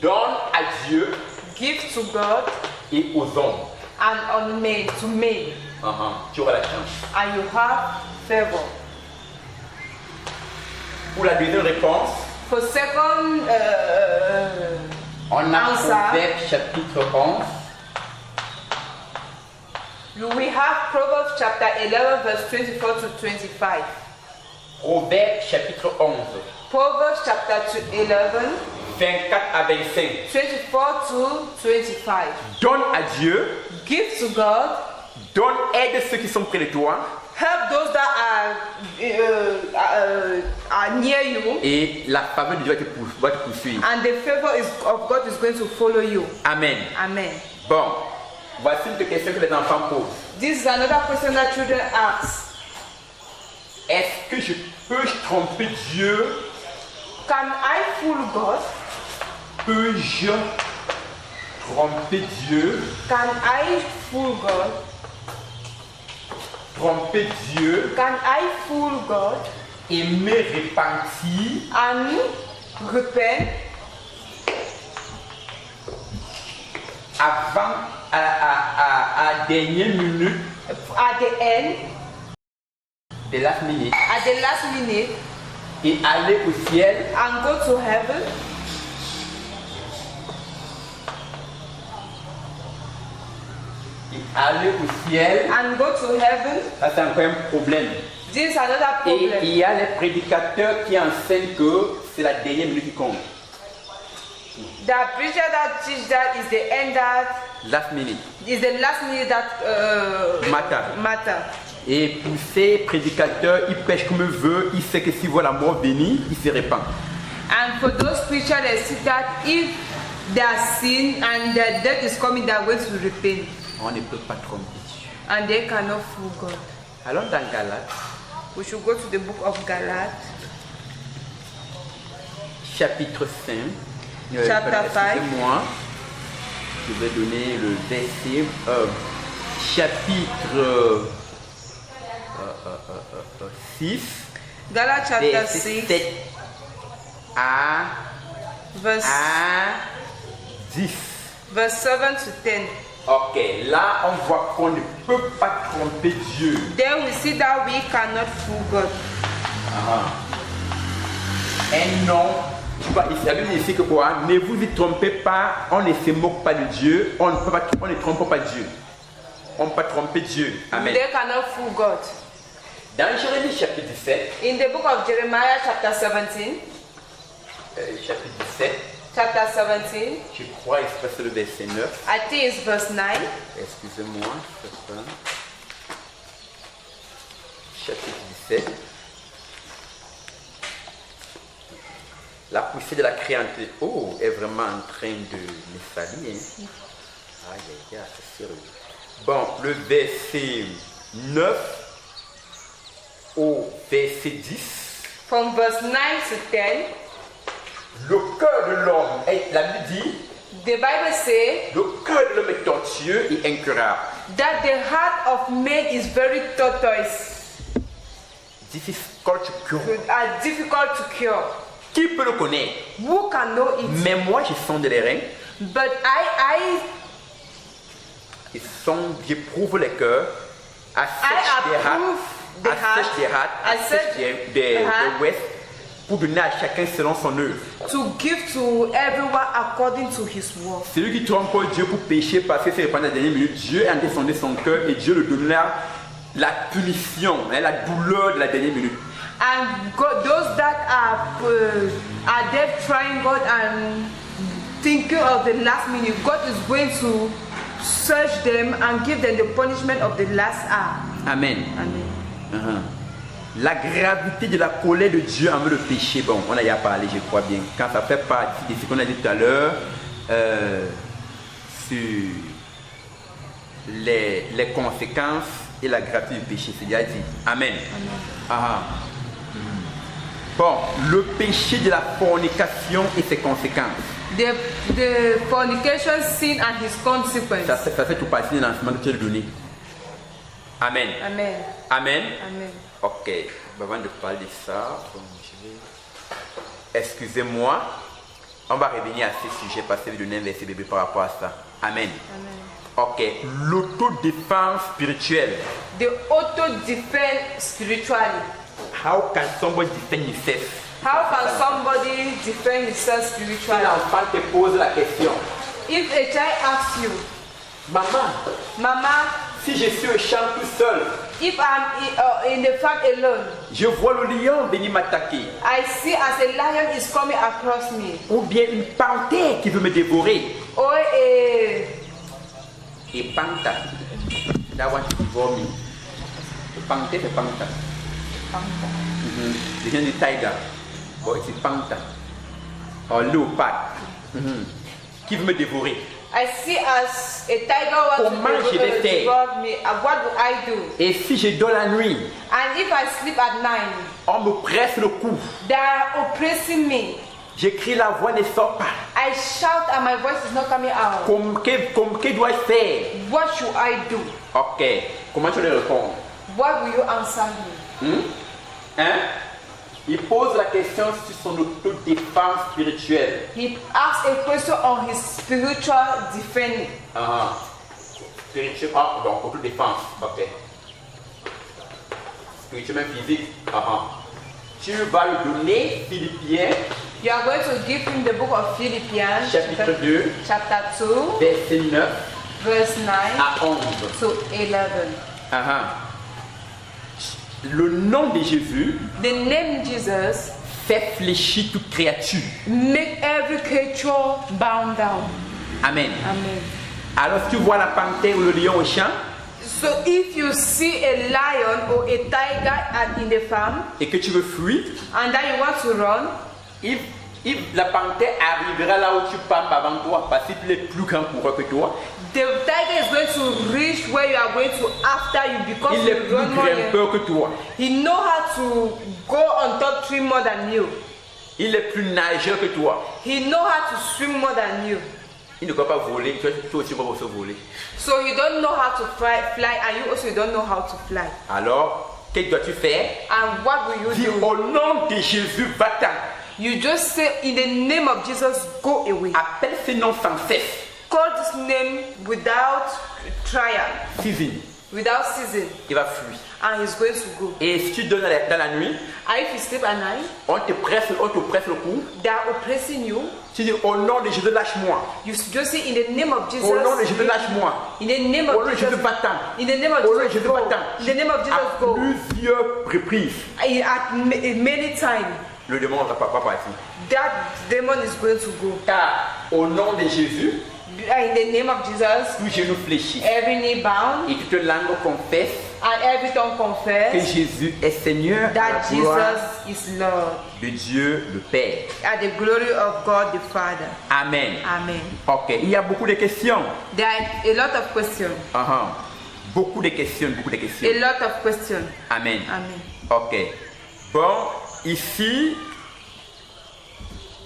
Donne à Dieu give to God, et aux hommes. and on men, to men, Tu auras la chance. and you have favor. Pour la deuxième réponse, For second on a answer, Proverbe chapitre 11. we have Proverbs chapter 11, verse 24 to 25. Proverbe chapitre 11. Proverbs chapter 11, 24 à 25. 24 to 25. Donne à Dieu, Give to God, donne aide ceux qui sont près de toi, help those that are near you, et la faveur de Dieu va te poursuivre. and the favor of God is going to follow you. Amen. Amen. Bon, voici une question que les enfants posent. This is another question that children ask. Est-ce que je peux tromper Dieu? Can I fool God? Peux-je tromper Dieu? Can I fool God? Tromper Dieu Can I fool God et me repentir and repent avant à dernière minute at the end, de last minute at the last minute, et aller au ciel and go to heaven? et aller au ciel? And go to heaven? Ça c'est encore un problème. This is another Et problem. il y a les prédicateurs qui enseignent que c'est la dernière minute qui compte. The preacher that teach that is the end that Last minute. is the last minute that matter. Et pour ces prédicateurs, ils prêchent comme ils veulent, ils savent que s'ils voient la mort venir, ils se répandent. And for those preachers that see that if they are sin and the death is coming, they are going to repent. On ne peut pas tromper Dieu. And they cannot fool God. Allons dans Galates, We should go to the book of Galates, chapitre 5. Chapter 5. Excusez-moi, je vais donner le verset. Chapitre 6. Galates chapter Verset 6, 7 à verse 10. 7 to 10. Ok, là on voit qu'on ne peut pas tromper Dieu. Then we see that we cannot fool God. Un nom, tu vois, la Bible dit ici que quoi? Ne vous y trompez pas, on ne se moque pas de Dieu, on ne trompe pas Dieu. On ne peut pas tromper Dieu. Amen. They cannot fool God. Dans Jérémie chapitre 17, In the book of Jeremiah chapter 17, chapitre 17, chapter 17, je crois que c'est le verset 9. I think it's verse 9. Excusez-moi, c'est ça. Chapitre 17. La poussée de la créature est vraiment en train de me salir. Hein. Aïe, aïe, aïe, c'est sérieux. Bon, le verset 9 au verset 10. From verse 9 to 10, Le cœur de l'homme, la Bible dit, the Bible says le cœur de l'homme est tortueux et incurable. that the heart of man is very tortoise, Difficile to cure. difficult to cure. Qui peut le connaître? Who can know it? Mais moi, je sonde les reins. But J'éprouve les cœurs. I search the heart pour donner à chacun selon son œuvre. to give to everyone according to his work. Celui qui trompe Dieu pour pécher parce que c'est pendant la dernière minute, Dieu a descendu son cœur et Dieu lui donnera la punition, la douleur de la dernière minute. And God, those that are there trying God and thinking of the last minute, God is going to search them and give them the punishment of the last hour. Amen. Amen. La gravité de la colère de Dieu envers le péché, bon, on a déjà parlé, je crois bien. Quand ça fait partie de ce qu'on a dit tout à l'heure, sur les conséquences et la gravité du péché, c'est déjà dit. Amen. Bon, le péché de la fornication et ses conséquences. The fornication, sin and his consequence. Ça fait tout partie de l'enseignement que tu as donné. Amen. Amen. Amen. Amen. Ok, avant de parler de ça, excusez-moi, On va revenir à ce sujet parce que je vais donner un verset bébé par rapport à ça. Amen. Amen. Ok. L'autodéfense spirituelle. The auto-defense spiritually. How can somebody defend himself? How can somebody defend himself Si spiritually? l'enfant te pose la question, If a child asks you, maman, Mama, si je suis au champ tout seul, if I'm in the farm alone, je vois le lion venir m'attaquer, I see as a lion is coming across me, ou bien une panthère qui veut me dévorer, or a et panta, that one devour me. Panthère, c'est panta. Je viens du tiger, bon, c'est panta, or léopard, qui veut me dévorer. I see as a tiger wants Comment je vais to faire? devour me. What do I do? Et si je dors la nuit, And if I sleep at night, on me presse le cou, they are oppressing me. je crie, la voix ne sort pas. I shout and my voice is not coming out. Que dois-je faire? What should I do? Ok, comment tu lui réponds? What will you answer me? Hein? Il pose la question sur son autodéfense spirituelle. He asked a question on his spiritual defense. Spirituel, donc autodéfense, ok. Spirituellement physique. Tu vas lui donner Philippiens, You are going to give him the book of Philippians, chapitre 2, chapter 2, verset 9 verse 9 à 11. to 11. Le nom de Jésus The name Jesus fait fléchir toute créature. make every creature bow down. Amen. Amen. Alors si tu vois la panthère ou le lion au champ So if you see a lion or a tiger in the farm et que tu veux fuir, and then you want to run, if la panthère arrivera là où tu pars avant toi parce qu'il est plus grand coureur que toi, the tiger is going to reach where you are going to after you because il est you plus run more than grimpeur que toi, he know how to go on top tree more than you. il est plus nageur que toi. He know how to swim more than you. Il ne peut pas voler, toi aussi tu ne peux pas se voler. So you don't know how to fly and you also don't know how to fly. Alors, que dois-tu faire? And what will you Dis do? au nom de Jésus, va-t'en. You just say in the name of Jesus, go away. Appelle ce nom sans cesse. Call this name without trial, Suivez. without ceasing, Il va fuir. and he's going to go. Et si tu donnes dans la nuit, And if you sleep at night, on te presse le cou. they are oppressing you. Tu dis au nom de Jésus, lâche-moi. You just say in the name of Jesus. Au nom de Jésus, lâche-moi. In the name Au of nom de Jesus. Jésus, va-t'en. In the name of Au nom de Jesus, Jésus, go. va-t'en. In the name of À Jesus, go. plusieurs reprises, At many times, le démon ne va pas partir. that demon is going to go. Car au nom de Jésus, In the name of Jesus, tout genou fléchit. every knee bound Et toute langue confesse and every tongue que confess Jésus est Seigneur à la that gloire Jesus is Lord, de Dieu le Père. at the glory of God the Father. Amen. Amen. Ok, il y a beaucoup de questions. There are a lot of questions. Beaucoup de questions, beaucoup de questions. A lot of questions. Amen. Amen. Ok. Bon, ici,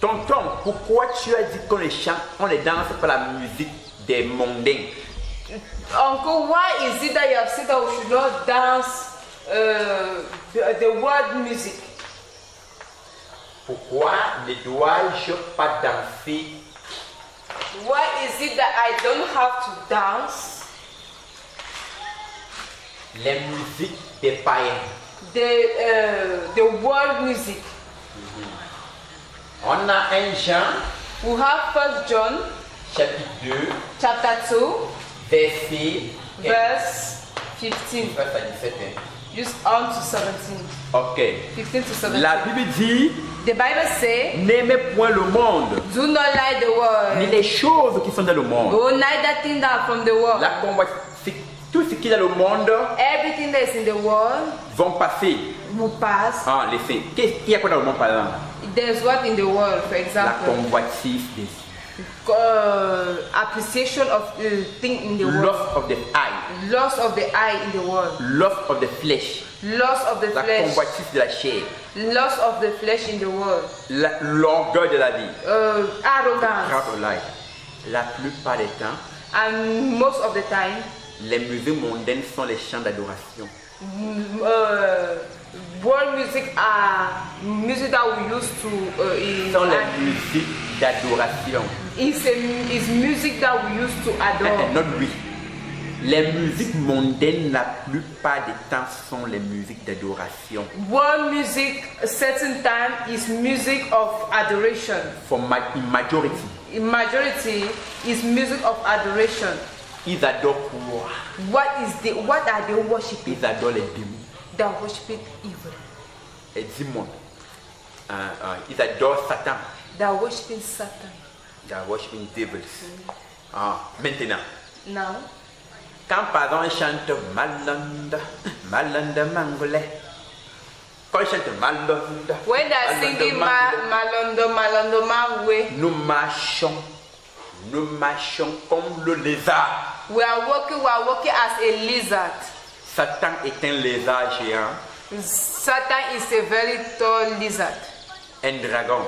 tonton, pourquoi tu as dit qu'on les chante, on les danse par la musique des mondains? Uncle, why is it that you have said that we should not dance the world music? Pourquoi ne dois-je pas danser Why is it that I don't have to dance les musiques des païens? the world music? On a un Jean, We have First John chapitre 2, chapter 2, verset verse 15, verset 17. just on to 17. Ok. 15 to 17. La Bible dit, The Bible says, n'aimez point le monde, do not like the ni world, les choses qui sont dans le monde. go neither thing that are from the world. La tout ce qui est dans le monde Everything that is in the world vont passer. will pass. Laissez. Qu'est-ce qu'il y a quoi dans le monde par exemple? There's what in the world, for La example, convoitise des yeux. appreciation of the thing in the world, Lust of the eye. loss of the eye in the world, Lust of the flesh. loss of the La flesh, convoitise de la chair. loss of the flesh in the world, L'orgueil de la vie. arrogance, Proud of life. La plupart des temps, and most of the time, les musiques mondaines sont les chants d'adoration. world music are music that we used to Sont les musiques d'adoration. is music that we used to adore. Not lui. Les musiques mondaines, la plupart des temps, sont les musiques d'adoration. World music, a certain time, is music of adoration. In majority, In majority, is music of adoration. ils adorent quoi? What are they worshiping? Ils adorent les démons. They are worshiping evil. Les démons. Ils adorent Satan. They are worshiping Satan. They are worshiping devils. Maintenant, Now, quand par exemple on chante Malanda, Malanda Mangolais. Quand on chante Malanda, when they are singing Malondo Mangwe, nous marchons comme le lézard. we are walking as a lizard. Satan est un lézard géant, Satan is a very tall lizard, un dragon.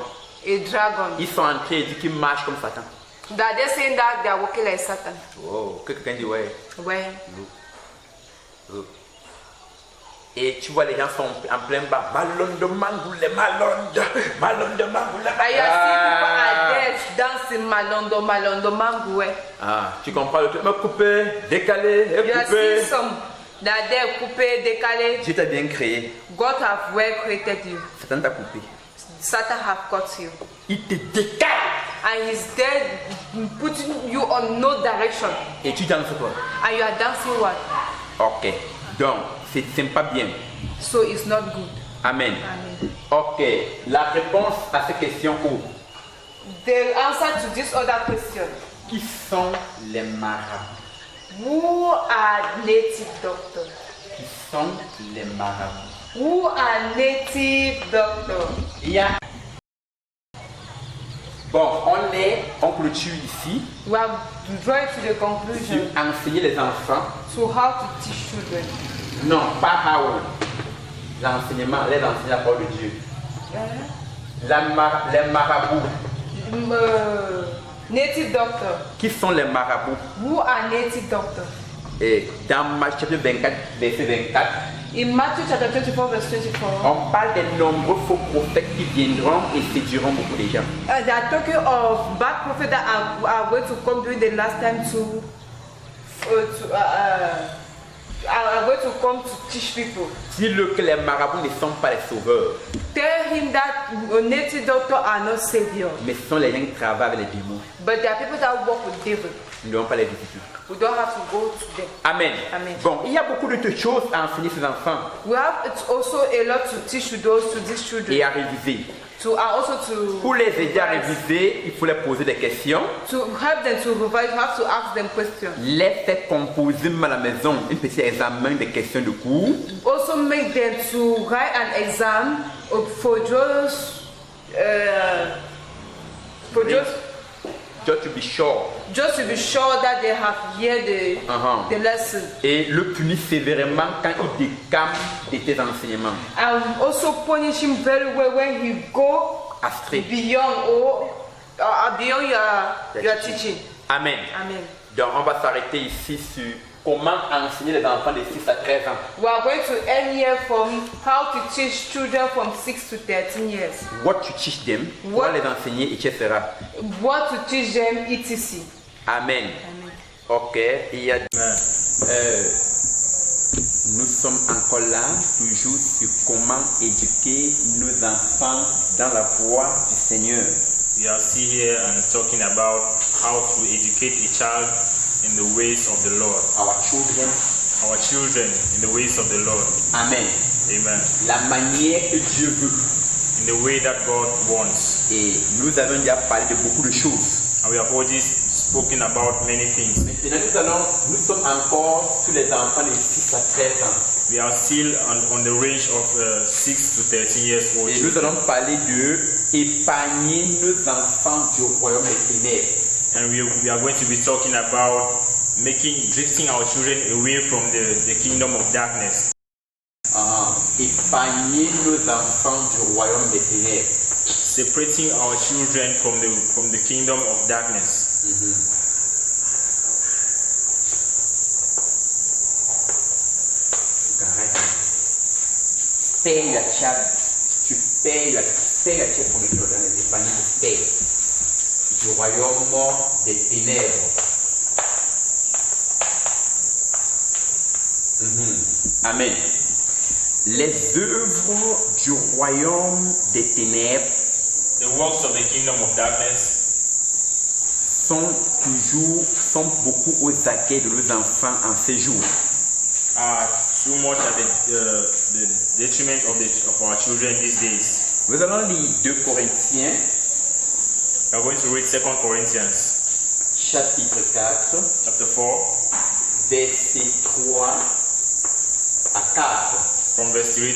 a dragon. Ils sont en train de dire qu'ils marchent comme Satan. That they're saying that they are walking like Satan. Oh, que quelqu'un dit ouais. Where? Et tu vois les gens sont en plein bas. Malonde mangoule, malonde, malonde mangoule. And you see people are there dancing Malondo Mangwe. Tu comprends le truc? Me couper, décaler, et You are couper. seeing some that they're coupé, décalé. Dieu t'a bien créé. God have well created you. Satan t'a coupé. Satan have got you. Il te décale. And he's there putting you on no direction. Et tu danses quoi? And you are dancing what? Ok. Donc, c'est pas bien. So it's not good. Amen. Amen. Ok. La réponse à cette question où? The answer to this other question. Qui sont les marabouts? Who are native doctors? Qui sont les marabouts? Who are native doctors? Il y a... Bon, on clôture ici We have drawn to the sur conclusion enseigner les enfants. to how to teach children. Non, pas how. L'enseignement, les enseigner la parole de Dieu. Les marabouts. Native doctor. Qui sont les marabouts? Who are native doctors? Et dans Matthieu chapitre 24, verset 24, In Matthew chapter 24 verse 24, on parle des nombreux faux prophètes qui viendront et séduiront beaucoup de gens. they are talking of bad prophets that are going to come during the last time are going to come to teach people. Dis-le que les marabouts ne sont pas les sauveurs, Tell him that native doctors are not saviors, mais ce sont les gens qui travaillent avec les démons. but there are people that work with devil. Nous n'avons pas les difficultés. We don't have to go to them. Amen. Amen. Bon, il y a beaucoup de choses à enseigner ces enfants We have also a lot to teach to these children. et à réviser. Pour les aider à réviser, il faut leur poser des questions. To help them to revise, you have to ask them questions. Les faire composer à la maison un petit examen des questions de cours. Also make them to write an exam for just Just to be sure. just to be sure that they have heard the lesson. Et le punir sévèrement quand il décame de tes enseignements. And also punish him very well when he go Astray. beyond beyond your teaching. Amen. Amen. Donc on va s'arrêter ici sur comment enseigner les enfants de 6 à 13 ans. We are going to end here from how to teach children from 6 to 13 years. What to teach them, comment les enseigner, etc. What to teach them, etc. Amen. Amen. Ok, il y a... nous sommes encore là, toujours sur comment éduquer nos enfants dans la voie du Seigneur. We are still here and talking about how to educate a child in the ways of the Lord. Our children. Our children in the ways of the Lord. Amen. Amen. La manière que Dieu veut. In the way that God wants. Et nous avons déjà parlé de beaucoup de choses. And we have already spoken about many things. Maintenant, nous sommes encore sur les enfants de 6 à 13 ans. We are still on the range of 6 to 13 years old. Et nous allons parler de épargner nos enfants du royaume des ténèbres. And we are going to be talking about drifting our children away from the kingdom of darkness. Épargner nos enfants du royaume des ténèbres. Separating our children from the kingdom of darkness. Correct. payes la tchèque, tu payes la tchèque pour mettre dans les paniers de paix du royaume des ténèbres. Amen. Les œuvres du royaume des ténèbres The works of the kingdom of darkness sont beaucoup aux aguets de nos enfants en ces jours. are too much at the detriment of our children these days. Nous allons lire 2 Corinthiens, We are going to read 2 Corinthians chapitre 4, chapter 4 versets 3 à 4. from verse 3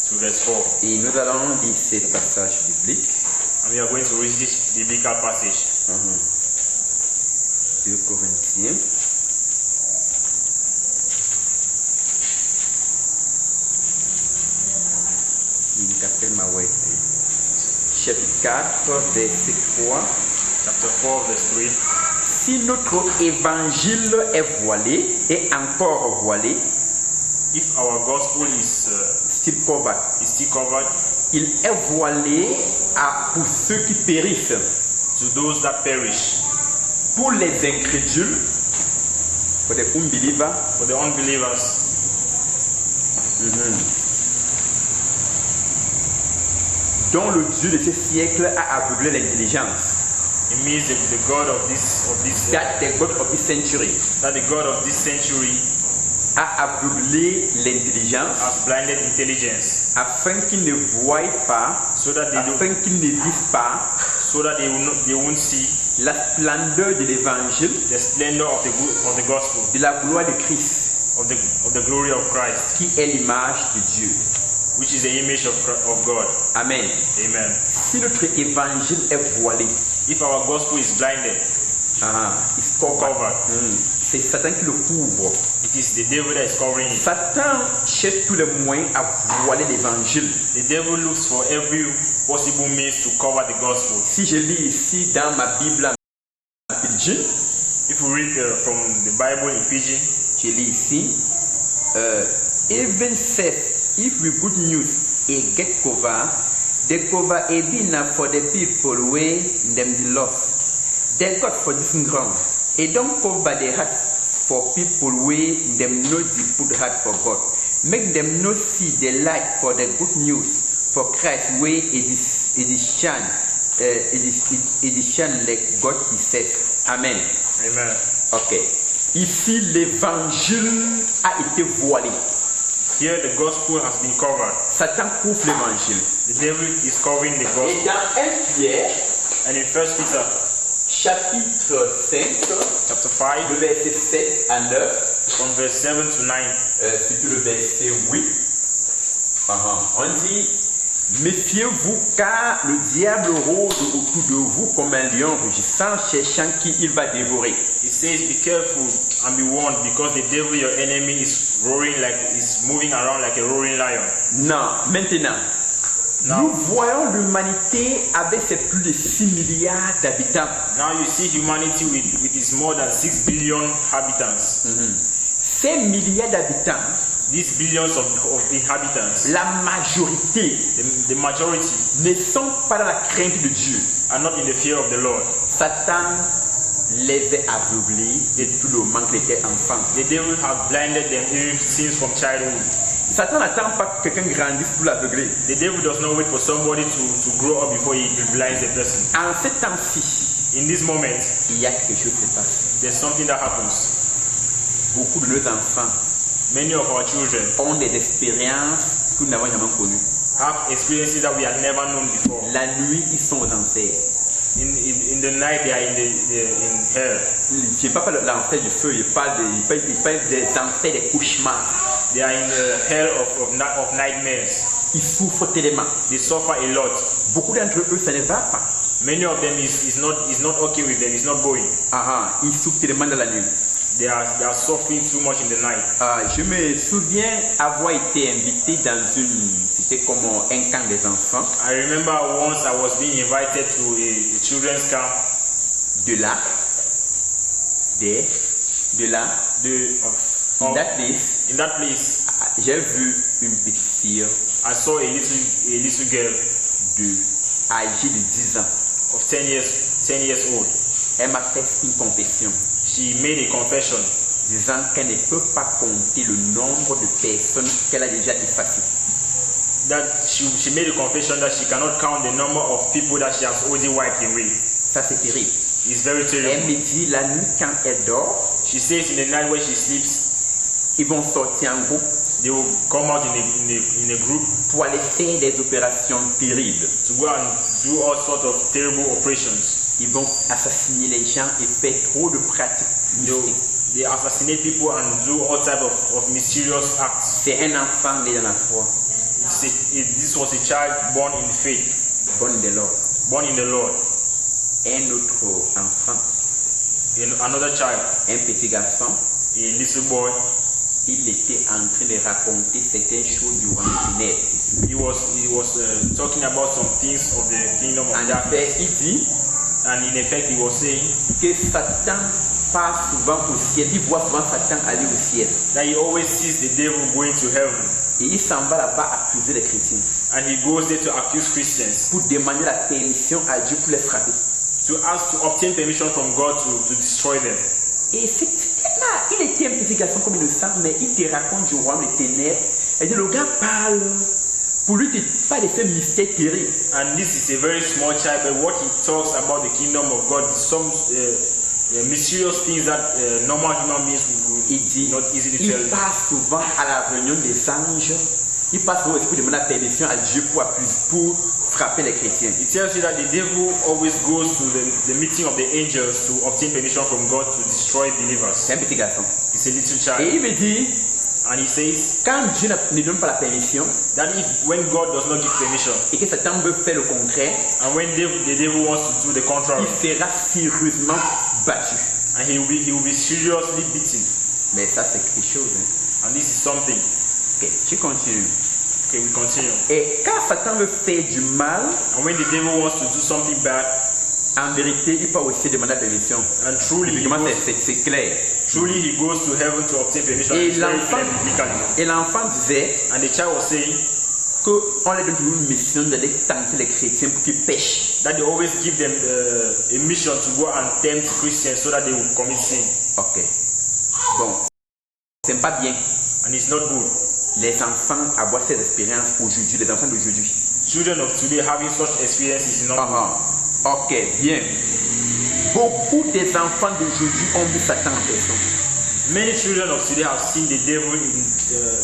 to verse 4. Et nous allons lire ces passages bibliques. And we are going to read this biblical passage. 2 Corinthiens. Chapitre 4, verset 3. Chapter 4 verse 3. Si notre évangile est voilé et encore voilé, If our gospel is still covered, still covered, il est voilé pour ceux qui périssent, to those that perish, pour les incrédules, for the unbelievers, for the unbelievers, dont le Dieu de ce siècle a aveuglé l'intelligence. it means that the God of this That the God of this century that the God of this century a aveuglé l'intelligence has blinded intelligence, afin qu'ils ne voient pas, so that they afin qu'ils ne disent pas so that they won't see la splendeur de l'évangile, the splendor of the gospel, de la gloire de Christ, of the glory of Christ, qui est l'image de Dieu. which is the image of God. Amen. Amen. Si notre évangile est voilé, If our gospel is blinded, it's covered. C'est Satan qui le couvre. it is the devil that is covering it. Satan cherche tous les moyens à voiler l'évangile. The devil looks for every possible means to cover the gospel. Si je lis ici dans ma Bible en pidgin, If we read from the Bible in Pidgin, je lis ici, even said, if we good news a get cover, the cover a been for the people way them the lost. They got for this ground. A don't cover the heart for people way them know the put heart for God. Make them not see the light for the good news for Christ way it is shine like God he says. Amen. Amen. Ok. Ici l'évangile a été voilé. Here the gospel has been covered. Satan couvre l'évangile. The devil is covering the Et gospel. dans 1 Pierre, And in 1 Peter chapitre 5, chapter 5, le verset 7 à 9, from verse 7 to 9, surtout le verset 8, on dit: méfiez-vous, car le diable rôde autour de vous comme un lion rugissant, cherchant qui il va dévorer. it says, "Be careful and be warned, because the devil, your enemy, is moving around like a roaring lion." Non, maintenant, Non. nous voyons l'humanité avec ses plus de 6 milliards d'habitants. Now you see humanity with its more than 6 billion inhabitants. Ces milliards d'habitants, These billions of inhabitants, la majorité the majority, ne sont pas dans la crainte de Dieu. are not in the fear of the Lord. Satan les a aveuglés de tout le manque était enfant. The devil have blinded them even since from childhood. Satan n'attend pas que quelqu'un grandisse pour l'aveugler. The devil does not wait for somebody to grow up before he blinds the person. En ce temps-ci, In this moment, il y a quelque chose qui se passe. there's something that happens. Beaucoup de nos enfants Many of our children ont des expériences que nous n'avons jamais connues. have experiences that we had never known before. La nuit, ils sont aux enfers. In the night, they are in hell. Je ne parle pas de l'enfer du feu, il parle des enfers, des cauchemars. They are in the hell of nightmares. Ils souffrent tellement. They suffer a lot. Beaucoup d'entre eux, ça ne va pas. Many of them is not okay with them. It's not going. Ils souffrent tellement dans la nuit. They are suffering too much in the night. Je me souviens avoir été invité dans c'était comme un camp des enfants. I remember once I was being invited to a children's camp. De là, in that place, In that place, j'ai vu une petite fille I saw a little girl âgée de 10 ans. of 10 years old. Elle m'a fait une confession, She made a confession disant qu'elle ne peut pas compter le nombre de personnes qu'elle a déjà effacées. that she made a confession that she cannot count the number of people that she has already wiped away. Ça, c'est terrible. It's very Elle terrible. me dit, la nuit, quand elle dort, She says in the night when she sleeps, ils vont sortir en groupe they will come out in a group pour aller faire des opérations terribles. to go and do all sorts of terrible operations. Ils vont assassiner les gens et faire trop de pratiques mystiques. They assassinate people and do all types of mysterious acts. C'est un enfant né dans la foi, This was a child born in faith, bon de l'ordre. born in the Lord. Un autre enfant, Another child, un petit garçon, a little boy, il était en train de raconter certaines choses du royaume des ténèbres. he was talking about some things of the kingdom of En darkness. effet, il dit And in effect, he was saying que Satan passe souvent au ciel, il voit souvent Satan aller au ciel. that he always sees the devil going to heaven. Et il s'en va là-bas accuser les chrétiens And he goes there to accuse Christians, pour demander la permission à Dieu pour les frapper. to ask to obtain permission from God to destroy them. Et c'est là, il était un petit garçon comme il le sent, mais il te raconte du royaume des ténèbres. Et le gars parle. Pour lui, c'est pas des faits mystères terribles. And this is a very small child, but what he talks about the kingdom of God is some mysterious things that normal human beings would Il dit, not easily il tell you. passe souvent à la réunion des anges. Il passe souvent aussi pour demander la permission à Dieu pour frapper les chrétiens. It tells you that the devil always goes to the meeting of the angels to obtain permission from God to destroy believers. C'est un petit garçon. It's a little Et child. il me dit, And he says quand Dieu ne donne pas la permission that when God does not give permission, et que Satan veut faire le contraire, and when the devil wants to do the contrary, il sera sérieusement battu. and he will be seriously beaten. Mais ça, c'est quelque chose. Hein. And this is something. Ok, tu continues. Okay, we continue. Et quand Satan veut faire du mal, And when the devil wants to do something bad, en vérité, il peut aussi demander la permission. and truly he Évidemment, goes, c'est clair. truly he goes to heaven to obtain permission. Et It's very l'enfant, clear biblically. et l'enfant disait And the child was saying qu'on leur donne toujours une mission d'aller tenter les chrétiens pour qu'ils pêchent. that they always give them a mission to go and tempt Christians so that they will commit sin. Ok. Bon, c'est pas bien. And it's not good. Les enfants avoir cette expérience aujourd'hui, les enfants d'aujourd'hui. Children of today having such experiences is not good. Ah, ok, bien. Beaucoup des enfants d'aujourd'hui ont vu Satan en personne. Many children of today have seen the devil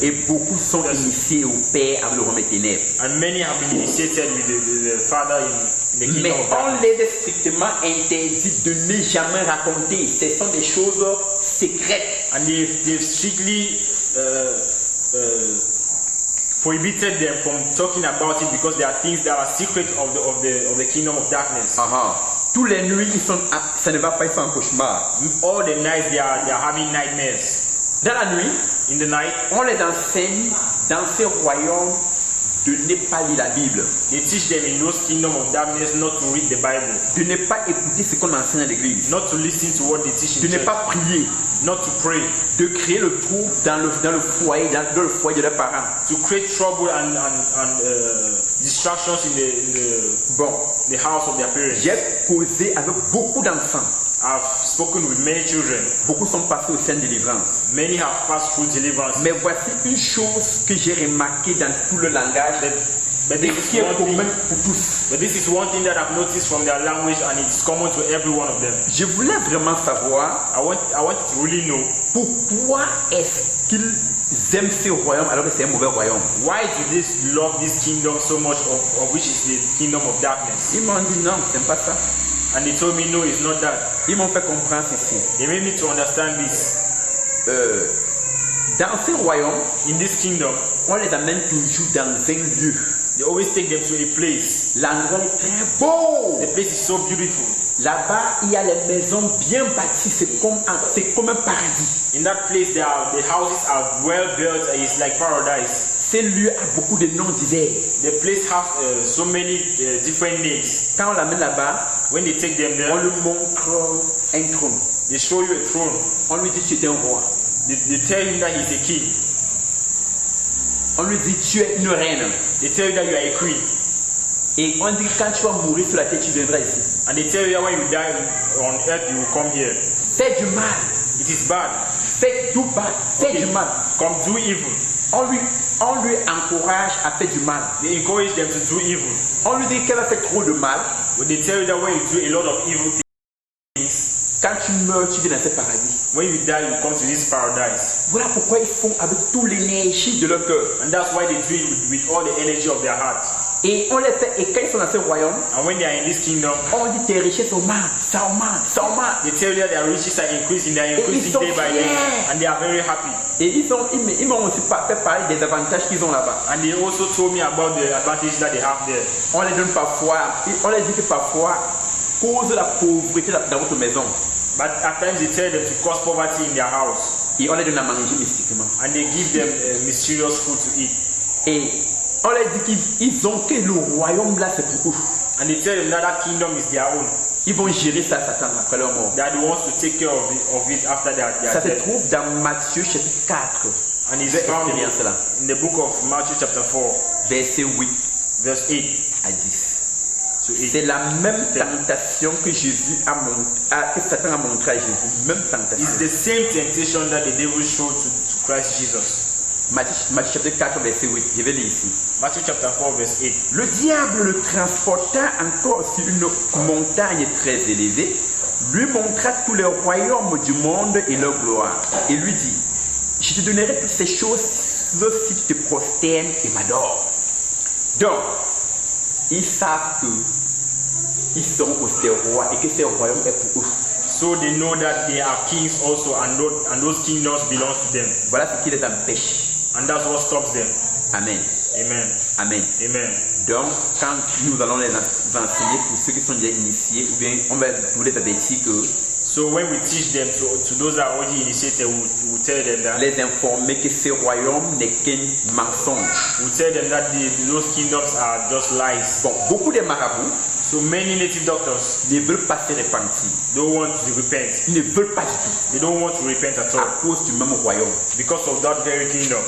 Et beaucoup sont initiés au Père avec le royaume des ténèbres. and many have been initiated with the Father in the Mais kingdom of on darkness. les est strictement interdit de ne jamais raconter. Ce sont des choses secrètes. And they've strictly prohibited them from talking about it because there are things that are secret of the kingdom of darkness. Tous les nuits, ça ne va pas, ils sont en cauchemar. All the nights they are having nightmares. Dans la nuit, In the night, on les enseigne dans ces royaumes de ne pas lire la Bible, they teach them in those kingdom of darkness not to read the Bible, de ne pas écouter ce qu'on enseigne à l'église, not to listen to what they teach in de ne church, pas prier, not to pray, de créer le trouble dans le foyer, dans le foyer de leurs parents. to create trouble and distractions in Bon, the house of their parents. j'ai causé avec beaucoup d'enfants. I've spoken with many children. Beaucoup sont passés au sein de délivrance. Many have passed through deliverance. Mais voici une chose que j'ai remarqué dans tout le langage But et this qui is est one commun thing. pour tous. But this is one thing that I've noticed from their language, and it's common to every one of them. Je voulais vraiment savoir I want to really know pourquoi est-ce qu'ils aiment ce royaume alors que c'est un mauvais royaume. why do they love this kingdom so much, of which is the kingdom of darkness. Ils m'ont dit non, c'est pas ça. And they told me no, it's not that. Ils m'ont fait comprendre ceci. They made me to understand this. Dans ce royaume, In this kingdom, on les amène toujours dans un lieu. they always take them to a place. L'endroit est très beau. The place is so beautiful. Là-bas, il y a les maisons bien bâties. C'est comme un paradis. In that place, the houses are well built, and it's like paradise. Ce lieu a beaucoup de noms divers. The place has so many different names. Quand on l'amène là-bas, When they take them on there, lui montre un trône. they show you a throne. On lui dit tu es un roi. They tell him that he's a king. On lui dit tu es une reine. They tell you that you are a queen. Et on dit quand tu vas mourir sur la terre, tu viendras ici. And they tell you that when you die on earth, you will come here. Fais du mal. It is bad. Fais tout bad. Fais du mal. Come do evil. On lui encourage à faire du mal. They encourage them to do evil. On lui dit qu'elle va faire trop de mal. But they tell you that when you do a lot of evil things, quand tu meurs, tu viens dans ce paradis. when you die, you come to this paradise. Voilà pourquoi ils font avec toute l'énergie de leur cœur. And that's why they do it with all the energy of their heart. Et on les fait, et quand ils sont dans ce royaume, And when they are in this kingdom, on dit tes richesses augmentent, ça augmente, ça augmente. they tell you that their riches are increasing, they are increasing day by day, and they are very happy. Et ils m'ont aussi fait parler des avantages qu'ils ont là-bas. And they also told me about the advantage that they have there. On les donne parfois, on les dit que parfois, cause la pauvreté dans votre maison. But at times they tell them to cause poverty in their house. Et on les donne à manger mystiquement. And they give them mysterious food to eat. Et on les dit qu'ils ont que le royaume là c'est pour eux. And they tell them that that kingdom is their own. Ils vont gérer ça, Satan, après leur mort. That they want to take care of it after their Ça se death. trouve dans Matthieu chapitre 4. And it's J'ai found expérience là. in the book of Matthew chapter 4, Verset 8 verse 8 à 10. to 8. C'est la même tentation que que Satan a montré à Jésus. Même tentation. It's the same temptation that the devil showed to Christ Jesus. Matthieu chapitre 4, verset 8. Je vais lire ici. Matthew chapter 4, verse 8. Le diable le transporta encore sur une montagne très élevée, lui montra tous les royaumes du monde et leur gloire, et lui dit, je te donnerai toutes ces choses si tu te prosternes et m'adores. Donc, ils savent qu'ils seront aussi des rois et que ces royaumes est pour eux. So they know that they are kings also, and those kingdoms belong to them. Voilà ce qui les empêche. And that's what stops them. Amen. Amen. Amen. Amen. Donc, quand nous allons les enseigner pour ceux qui sont déjà initiés, ou bien on va vous les avertir que So when we teach them to those that are already initiated, we tell them that les informer que ce royaume n'est qu'un mensonge. we tell them that those kingdoms are just lies. Bon, beaucoup de marabouts So many native doctors ne veulent pas se repentir. don't want to repent. Ils ne veulent pas du tout They don't want to repent at à all cause du même royaume. because of that very kingdom.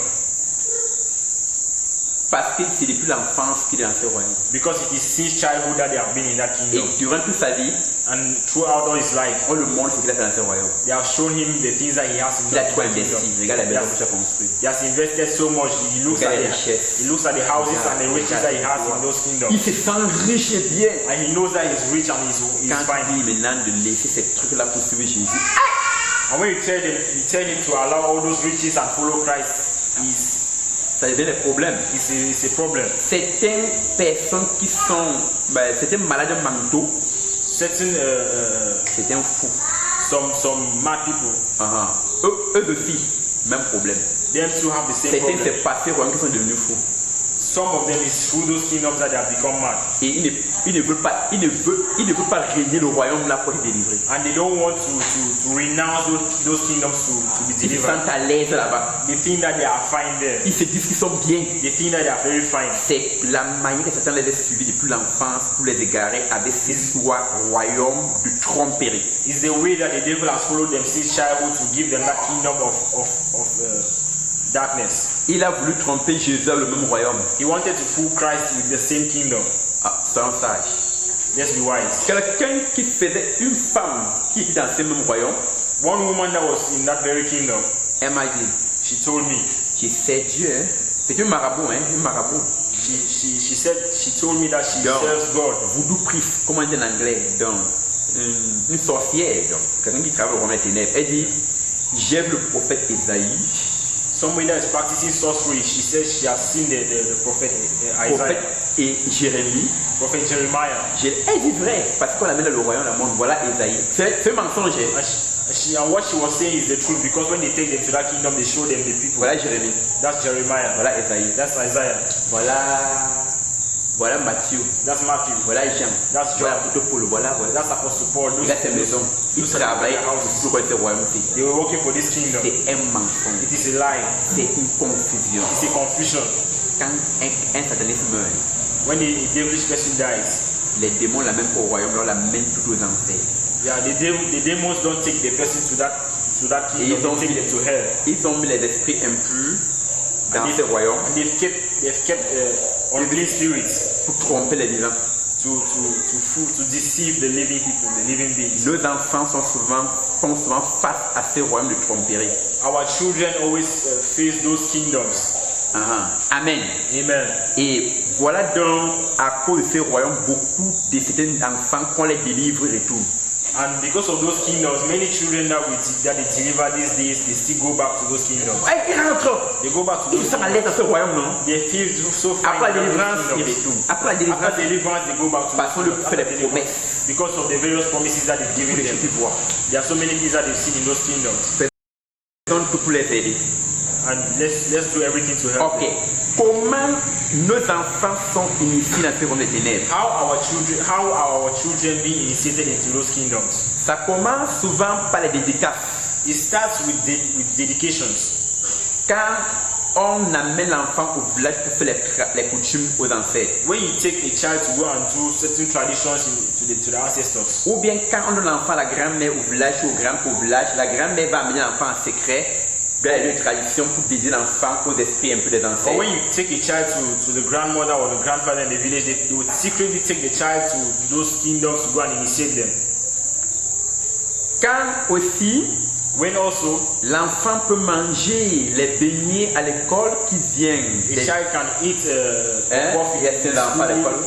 Parce que c'est depuis l'enfance qu'il est dans ce royaume. Because it is since childhood that they have been in that Et kingdom. durant toute sa vie, And throughout all his life, on le montre ce qu'il a fait dans ce royaume. they have shown him the things that he has in Il a that trop investi. kingdom. Regarde la maison Yes. que tu as construite. He has invested so much. He looks Regarde at les the richesses. he looks at the houses and the riches that he has in those Il kingdoms. se sent riche et bien. And he knows that he's rich and he's Quand fine. il dit maintenant de laisser ces trucs-là pour suivre Jésus, And when you tell him to allow all those riches and follow Christ, ça devient des problèmes. it's a problem. Certaines personnes qui sont, certains malades mentaux, Certain c'est un fou. some mad people, Eux aussi, même problème. them too have the same Certains, problem. c'est passé royaume qui sont devenus fous. Some of them is through those kingdoms that they have become mad. Et ils ne veulent pas régner le royaume là pour être délivré. And they don't want to renounce those kingdoms to be Ils se delivered. sentent à l'aise là-bas. They think that they are fine there. Ils se disent qu'ils sont bien. They think that they are very fine. C'est la manière que Satan les a suivis depuis l'enfance pour les égarer avec ces soi royaume de tromperie. It's the way that the devil has followed them since childhood to give them that kingdom of darkness. Il a voulu tromper Jésus dans le même royaume. He wanted to fool Christ with the same kingdom. Soyons sages. Let's be wise. Quelqu'un qui faisait une femme qui était dans ce même royaume, One woman that was in that very kingdom, elle m'a dit, she told me, je sais Dieu, hein. C'est un marabout, hein, un marabout. she told me that she Donc, serves God. voodoo priest, comment on dit en anglais, donc, une sorcière, donc, quelqu'un qui travaille au royaume des ténèbres. Elle dit, j'aime le prophète Isaïe, Somebody that is practicing sorcery, she says she has seen the prophet prophète Isaiah, et Jérémie. prophet Jeremiah. Elle dit vrai, parce qu'on l'amène dans le royaume, la monde, voilà Isaïe. C'est un mensonge. And what she was saying is the truth, because when they take them to that kingdom, they show them the people. Voilà Jérémie, That's Jeremiah. voilà Isaïe, That's Isaiah. voilà Matthieu, That's Matthew. voilà Jean, That's John. voilà Apôtre Paul, voilà. That's Apostle Paul. Il a ses maisons. Il travaille pour ce royaume-ci. They were working for this kingdom. C'est un mensonge. It is a lie. C'est une confusion. It's a confusion. Quand un sataniste meurt, When the devilish person dies, les démons l'amènent au royaume, on l'amène tout aux enfers. yeah, the demons don't take the person to that Et kingdom. They take them to hell. ils ont mis les esprits impurs dans ce royaume And they've kept unclean spirits pour tromper les vivants. to deceive the living people, the living beings. Nos enfants font souvent face à ce royaume de tromperie. Our children always face those kingdoms. Amen. Amen. Et voilà donc, à cause de ce royaume, beaucoup de certains enfants qu'on les délivre retournent. And because of those kingdoms, many children that they deliver these days, they still go back to those kingdoms. Ils rentrent. They go back to Ils those sont à l'aise dans ce royaume, non? They feel so fine. Après la in délivrance, those ils kingdoms. retournent. Après la After délivrance, deliverance, they go back to parce qu'on those leur fait kingdoms. des promesses. Because of the various promises that they've given Pour les them. gens qui voient. There are so many things that they've seen in those kingdoms. Donc, pour les aider. And let's do everything to help. Ok. Comment nos enfants sont initiés dans ce royaume des ténèbres? How are our children being initiated into those kingdoms? Ça commence souvent par les dédicaces. It starts with dedications. Quand on amène l'enfant au village pour faire les coutumes aux ancêtres. When you take a child to go and do certain traditions to the ancestors. Ou bien quand on donne l'enfant à la grand-mère au village ou au grand-père au village, la grand-mère va amener l'enfant en secret vers les traditions pour dédier l'enfant aux esprits un peu des Or ancêtres. when you take a child to the grandmother or the grandfather in the village, they would secretly take the child to those kingdoms to go and initiate them. Quand aussi When also l'enfant peut manger les beignets à l'école qui viennent a des child can eat coffee il y a in des enfants à school. l'école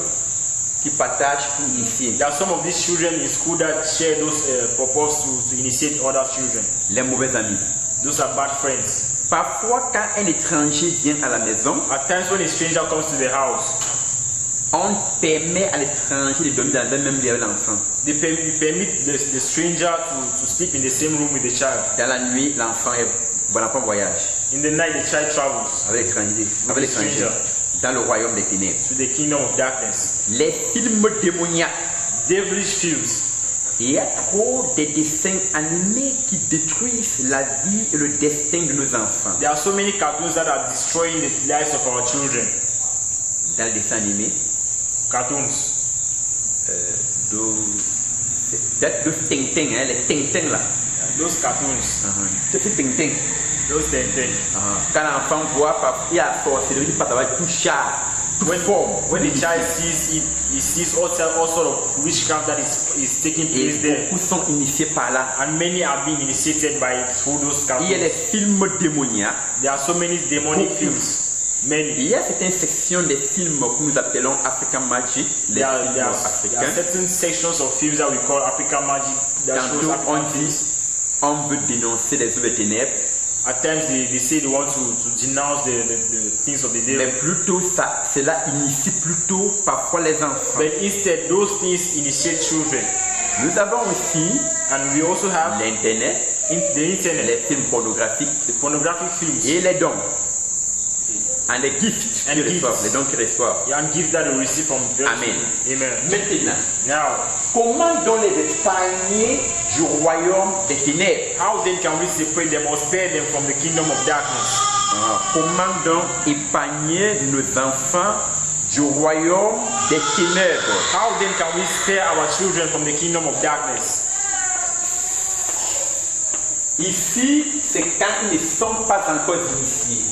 qui partagent pour initier. There are some of these children in school that share those purpose to initiate other children. Les mauvais amis. Those are bad friends. Parfois, quand un étranger vient à la maison, At times when a stranger comes to the house, on permet à l'étranger de dormir dans un même lit avec l'enfant. they permit the stranger to sleep in the same room with the child. Dans la nuit, l'enfant voyage In the night, the child travels avec l'étranger dans le royaume des ténèbres. to the kingdom of darkness. Les films démoniaques. Devilish films. Il y a trop de dessins animés qui détruisent la vie et le destin de nos enfants. There are so many cartoons that are destroying the lives of our children. Dans les dessins animés, Cartoons. de Tintin, hein, les Tintin là. Those cartoons. Tu fais Tintin. Those things. Quand l'enfant voit, il y a la sorcellerie, il va tout chat, tout forme. When the child sees it, he sees all sort of witchcraft that is taking Et place there. beaucoup sont initiés par là. And many are being initiated through those Il y a les cartoons. films démoniaques. There are so many demonic Beaucoup. films. Many. Il y a certaines sections des films que nous appelons African Magic, les There films are africains. certain sections of films that we call African magic that shows Tantôt on African dit, films. on veut dénoncer les œuvres des ténèbres, At times they say they want to denounce the things of the mais devil. plutôt cela initie plutôt parfois les enfants. But instead, those things initiate children. Nous avons aussi And we also have l'Internet, the internet, les films pornographiques the pornographic films, et les dons. And les gifts And qu'ils gifts. reçoivent, les dons qu'ils reçoivent. and gifts that they receive from various Amen. people. Amen. Maintenant, Now, comment donc les épargner du royaume des ténèbres? how then can we separate them or spare them from the kingdom of darkness? Comment donc épargner nos enfants du royaume des ténèbres? How then can we spare our children from the kingdom of darkness? Ici, c'est quand ils ne sont pas encore initiés.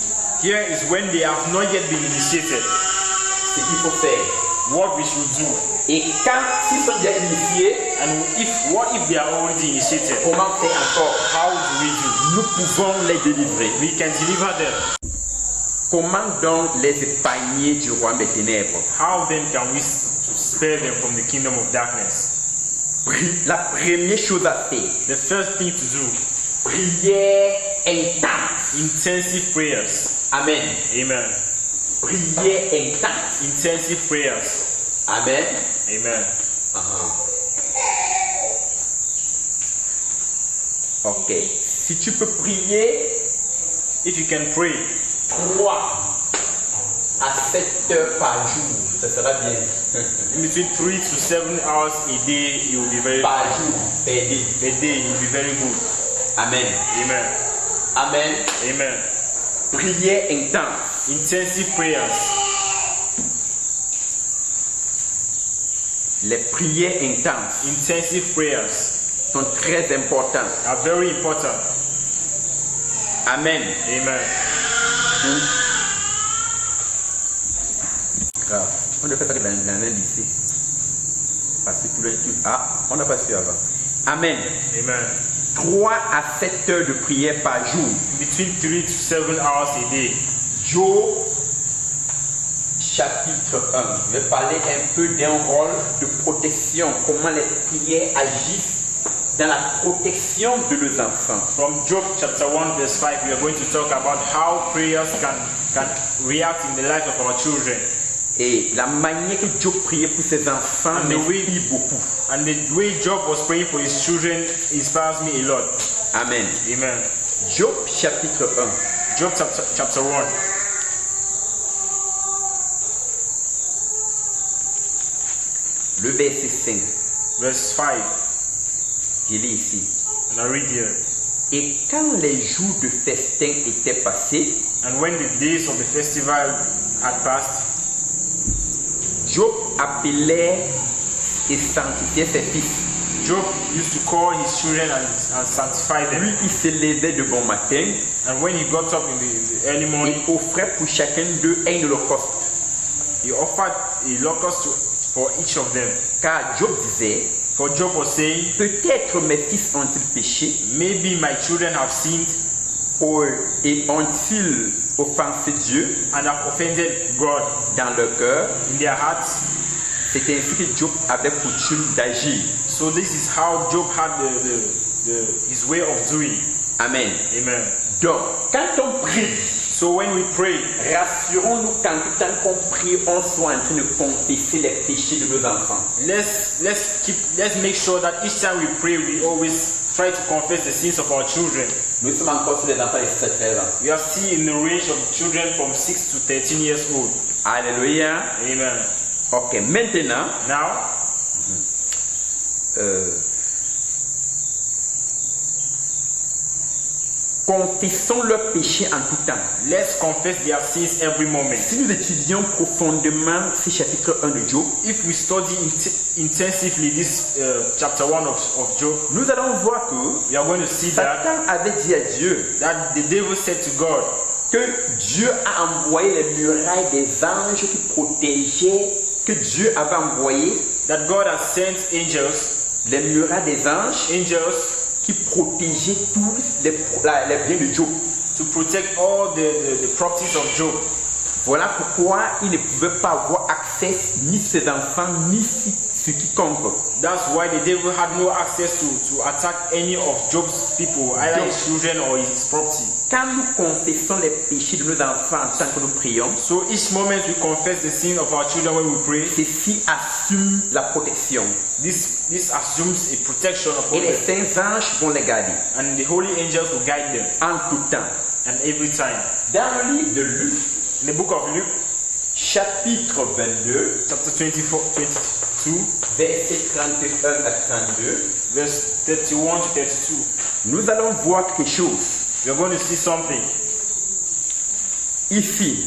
Here is when they have not yet been initiated. Ce qu'il faut faire. What we should do. Et quand s'ils sont déjà initiés, And what if they are already initiated? comment faire encore? How do we do? Nous pouvons les délivrer. We can deliver them. Comment donc les épargner du royaume des ténèbres? How then can we spare them from the kingdom of darkness? La première chose à faire, The first thing to do, prière intense. intensive prayers. Amen. Amen. Prière intense. Intensive prayers. Amen. Amen. Ok. Si tu peux prier If you can pray 3 à 7 heures par jour, ça sera bien. in between 3 to 7 hours a day, you will be very Par jour, aider. a day you will be very good. Amen. Amen. Amen. Amen. Prière intense. Intensive prayers. Les prières intenses Intensive prayers sont très importantes. are very important. Amen. Amen. grave. On ne fait pas que dans un lycée. Parce que on n'a pas su avant. Amen. Amen. 3 à 7 heures de prière par jour. Between 3 to 7 hours a day. Job, chapitre 1. Je vais parler un peu d'un rôle de protection, comment les prières agissent dans la protection de nos enfants. From Job chapter 1 verse 5, we are going to talk about how prayers can react in the life of our children. Et la manière que Job priait pour ses enfants m'inspire beaucoup. And the way Job was praying for his children inspires me a lot. Amen. Amen. Job chapitre 1. Job chapter 1. Le verset 5. Verse 5. Je lis ici. And I read here. Et quand les jours de festin étaient passés, And when the days of the festival had passed, Job appelait et sanctifiait ses fils. Job used to call his children and sanctify them. Lui, il se levait de bon matin And when he got up in the early morning, et offrait pour chacun d'eux un holocauste. he offered a locust for each of them. Car Job disait, For Job was saying, peut-être mes fils ont-ils péché maybe my children have sinned et ont-ils offensé Dieu and have offended God dans leur cœur. in their hearts. C'est ainsi que Job avait coutume d'agir. So this is how Job had his way of doing. Amen. Amen. Donc, quand on prie, So when we pray, rassurons-nous qu'en tout temps qu'on prie, on soit en train de confesser les péchés de nos enfants. let's make sure that each time we pray, we always try to confess the sins of our children. Nous sommes encore sur les enfants de 6 à 13 ans. We are still in the range of children from 6 to 13 years old. Alléluia. Amen. Ok, maintenant, Now, confessons leurs péchés en tout temps. let's confess their sins every moment. Si nous étudions profondément ce chapitre 1 de Job, If we study intensively this chapter 1 of Job, nous allons voir que we are going to see that Satan avait dit à Dieu the devil said to God que Dieu a envoyé les murailles des anges qui protégeaient, que Dieu avait envoyé that God has sent angels les murailles des anges qui protégeaient tous les biens de Job. to protect all the properties of Job. Voilà pourquoi il ne pouvait pas avoir accès ni ses enfants ni sur quiconque. That's why the devil had no access to attack any of Job's people, either his children or his property. Quand nous confessons les péchés de nos enfants tant que nous prions, So each moment we confess the sin of our children when we pray, ceci assume la protection. this assumes a protection upon Et les them, saints anges vont les garder and the holy angels will guide them, en tout temps. and every time. Dans le livre de Luc, In the book of Luke, chapitre 22, chapter 22, versets 31 à 32, verse 31 to 32, nous allons voir quelque chose. we are going to see something. Ici,